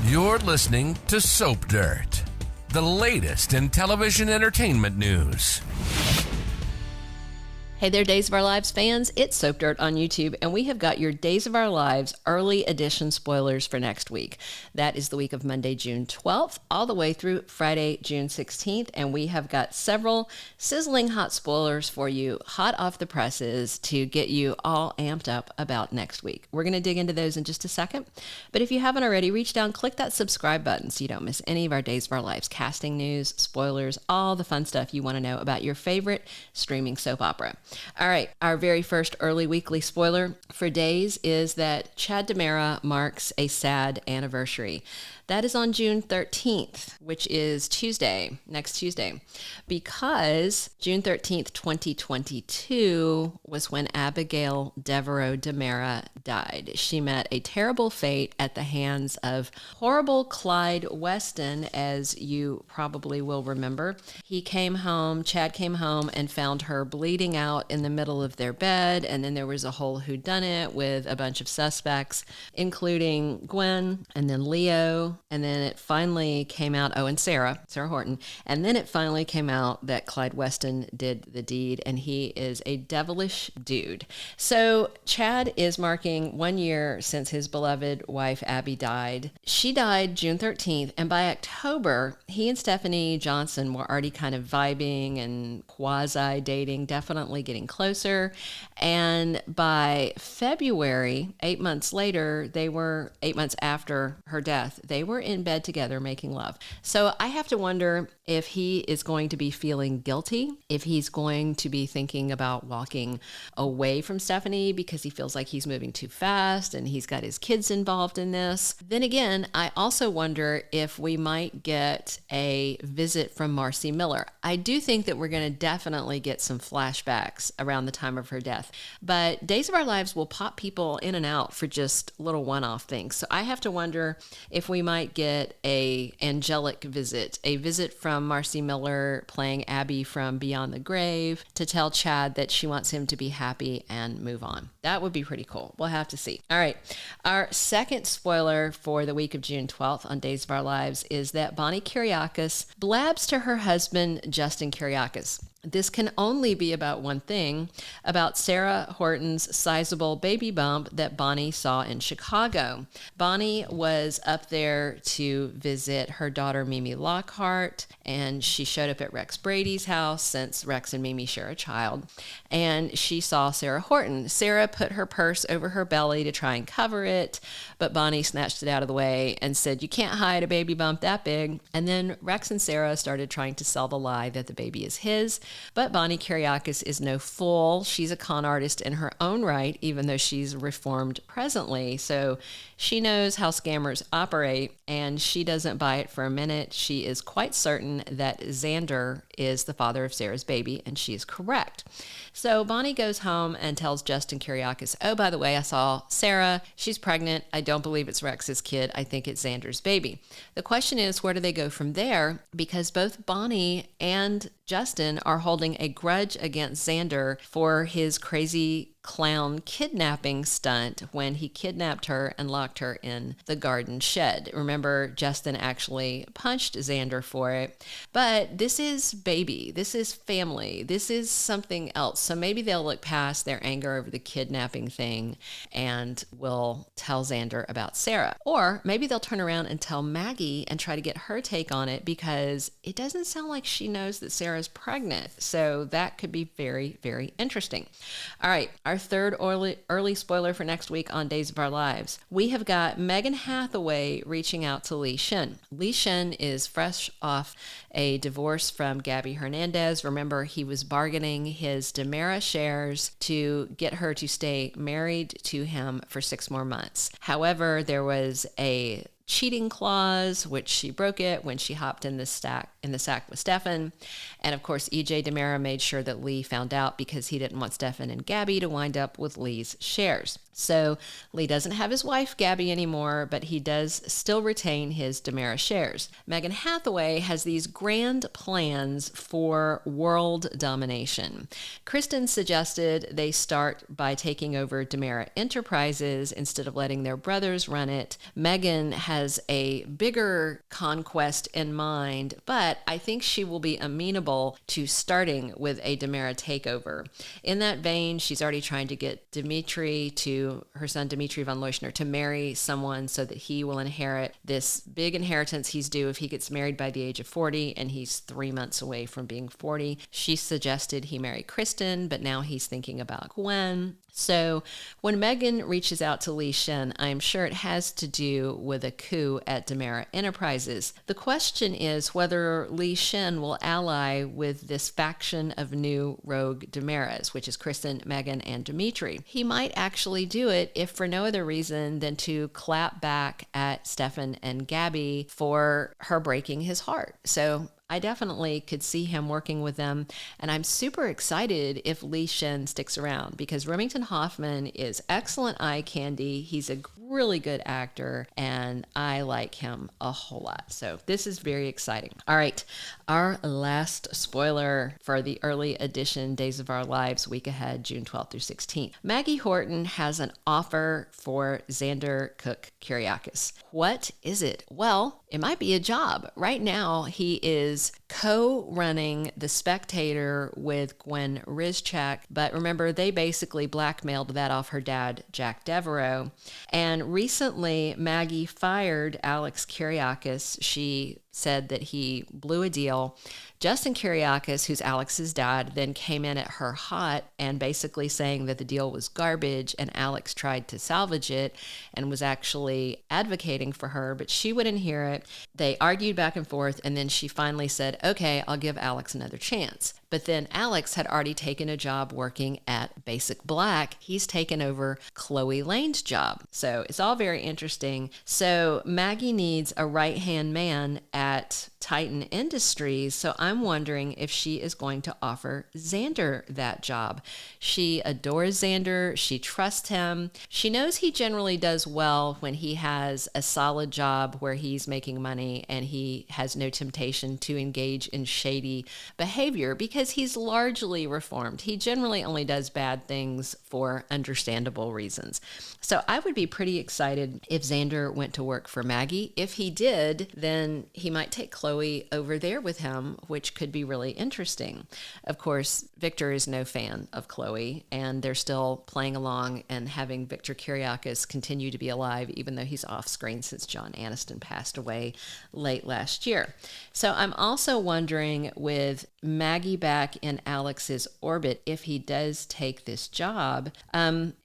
You're listening to Soap Dirt, the latest in television entertainment news. Hey there, Days of Our Lives fans. It's Soap Dirt on YouTube, and we have got your Days of Our Lives early edition spoilers for next week. That is the week of Monday, June 12th, all the way through Friday, June 16th, and we have got several sizzling hot spoilers for you, hot off the presses, to get you all amped up about next week. We're going to dig into those in just a second, but if you haven't already, reach down, click that subscribe button so you don't miss any of our Days of Our Lives casting news, spoilers, all the fun stuff you want to know about your favorite streaming soap opera. All right, our very first early weekly spoiler for Days is that Chad DiMera marks a sad anniversary. That is on June 13th, which is Tuesday, next Tuesday, because June 13th, 2022 was when Abigail DiMera died. She met a terrible fate at the hands of horrible Clyde Weston, as you probably will remember. Chad came home and found her bleeding out in the middle of their bed, and then there was a whole whodunit with a bunch of suspects, including Gwen, and then Leo, and then it finally came out, and Sarah Horton, and then it finally came out that Clyde Weston did the deed, and he is a devilish dude. So Chad is marking 1 year since his beloved wife Abby died. She died June 13th, and by October, he and Stephanie Johnson were already kind of vibing and quasi-dating, definitely getting closer, and by February, 8 months later, 8 months after her death, they were in bed together making love. So I have to wonder if he is going to be feeling guilty, if he's going to be thinking about walking away from Stephanie because he feels like he's moving too fast and he's got his kids involved in this. Then again, I also wonder if we might get a visit from Marci Miller. I do think that we're going to definitely get some flashbacks around the time of her death, but Days of Our Lives will pop people in and out for just little one-off things. So I have to wonder if we might get a angelic visit, a visit from Marci Miller playing Abby from Beyond the Grave to tell Chad that she wants him to be happy and move on. That would be pretty cool. We'll have to see. All right. Our second spoiler for the week of June 12th on Days of Our Lives is that Bonnie Kiriakis blabs to her husband, Justin Kiriakis. This can only be about one thing, about Sarah Horton's sizable baby bump that Bonnie saw in Chicago. Bonnie was up there to visit her daughter Mimi Lockhart, and she showed up at Rex Brady's house since Rex and Mimi share a child, and she saw Sarah Horton. Sarah put her purse over her belly to try and cover it, but Bonnie snatched it out of the way and said, "You can't hide a baby bump that big." And then Rex and Sarah started trying to sell the lie that the baby is his. But Bonnie Kiriakis is no fool. She's a con artist in her own right, even though she's reformed presently. So she knows how scammers operate, and she doesn't buy it for a minute. She is quite certain that Xander is the father of Sarah's baby, and she is correct. So Bonnie goes home and tells Justin Kiriakis, "Oh, by the way, I saw Sarah. She's pregnant. I don't believe it's Rex's kid. I think it's Xander's baby." The question is, where do they go from there? Because both Bonnie and Justin are holding a grudge against Xander for his crazy clown kidnapping stunt when he kidnapped her and locked her in the garden shed. Remember, Justin actually punched Xander for it. But this is baby. This is family. This is something else. So maybe they'll look past their anger over the kidnapping thing and will tell Xander about Sarah. Or maybe they'll turn around and tell Maggie and try to get her take on it, because it doesn't sound like she knows that Sarah's pregnant. So that could be very, very interesting. All right, our third early spoiler for next week on Days of Our Lives. We have got Megan Hathaway reaching out to Li Shin. Li Shin is fresh off a divorce from Gabby Hernandez. Remember, he was bargaining his DiMera shares to get her to stay married to him for 6 more months. However, there was a cheating clause, which she broke it when she hopped in the sack with Stefan. And of course, EJ DiMera made sure that Li found out because he didn't want Stefan and Gabby to wind up with Li's shares. So Li doesn't have his wife, Gabby, anymore, but he does still retain his DiMera shares. Megan Hathaway has these grand plans for world domination. Kristen suggested they start by taking over DiMera Enterprises instead of letting their brothers run it. Megan has has a bigger conquest in mind, but I think she will be amenable to starting with a DiMera takeover. In that vein, she's already trying to get her son Dimitri von Leuschner, to marry someone so that he will inherit this big inheritance he's due if he gets married by the age of 40, and he's 3 months away from being 40. She suggested he marry Kristen, but now he's thinking about Gwen. So when Megan reaches out to Li Shin, I'm sure it has to do with a coup at DiMera Enterprises. The question is whether Li Shin will ally with this faction of new rogue DiMeras, which is Kristen, Megan, and Dimitri. He might actually do it if for no other reason than to clap back at Stefan and Gabby for her breaking his heart. So I definitely could see him working with them, and I'm super excited if Li Shin sticks around because Remington Hoffman is excellent eye candy. He's a really good actor, and I like him a whole lot. So this is very exciting. All right, our last spoiler for the early edition Days of Our Lives week ahead, June 12th through 16th. Maggie Horton has an offer for Xander Cook Kiriakis. What is it? Well, it might be a job. Right now, he is co-running The Spectator with Gwen Rizchak, but remember, they basically blackmailed that off her dad, Jack Devereaux. And recently, Maggie fired Alex Kiriakis. She said that he blew a deal. Justin Kiriakis, who's Alex's dad, then came in at her hot and basically saying that the deal was garbage, and Alex tried to salvage it and was actually advocating for her, but she wouldn't hear it. They argued back and forth, and then she finally said, okay, I'll give Alex another chance. But then Alex had already taken a job working at Basic Black. He's taken over Chloe Lane's job. So it's all very interesting. So Maggie needs a right-hand man at Titan Industries. So I'm wondering if she is going to offer Xander that job. She adores Xander. She trusts him. She knows he generally does well when he has a solid job where he's making money and he has no temptation to engage in shady behavior because he's largely reformed. He generally only does bad things for understandable reasons. So I would be pretty excited if Xander went to work for Maggie. If he did, then he might take Chloe over there with him, which could be really interesting. Of course, Victor is no fan of Chloe, and they're still playing along and having Victor Kiriakis continue to be alive, even though he's off screen since John Aniston passed away late last year. So I'm also wondering, with Maggie back in Alex's orbit, if he does take this job,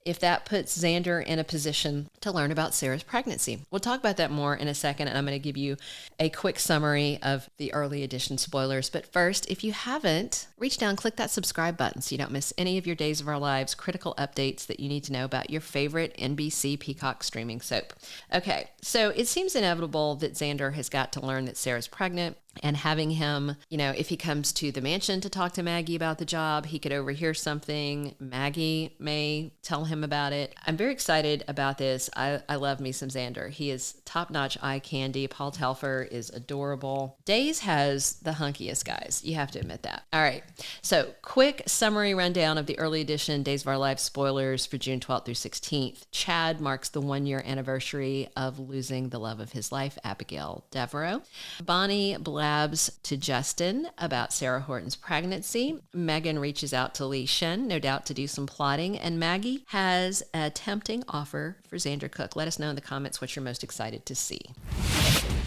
if that puts Xander in a position to learn about Sarah's pregnancy. We'll talk about that more in a second, and I'm going to give you a quick summary of the early edition spoilers. But first, if you haven't, reach down, click that subscribe button so you don't miss any of your Days of Our Lives critical updates that you need to know about your favorite NBC-Peacock streaming soap. Okay, so it seems inevitable that Xander has got to learn that Sarah's pregnant. And having him, if he comes to the mansion to talk to Maggie about the job, he could overhear something. Maggie may tell him about it. I'm very excited about this. I love me some Xander. He is top-notch eye candy. Paul Telfer is adorable. Days has the hunkiest guys. You have to admit that. All right. So quick summary rundown of the early edition Days of Our Lives spoilers for June 12th through 16th. Chad marks the 1-year anniversary of losing the love of his life, Abigail Devereaux. Bonnie blabs to Justin about Sarah Horton's pregnancy. Megan reaches out to Li Shin, no doubt to do some plotting, and Maggie has a tempting offer for Xander Cook. Let us know in the comments what you're most excited to see.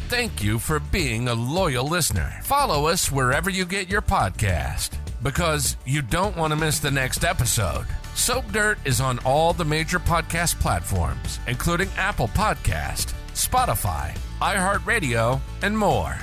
Thank you for being a loyal listener. Follow us wherever you get your podcast, because you don't want to miss the next episode. Soap Dirt is on all the major podcast platforms, including Apple Podcast, Spotify, iHeartRadio, and more.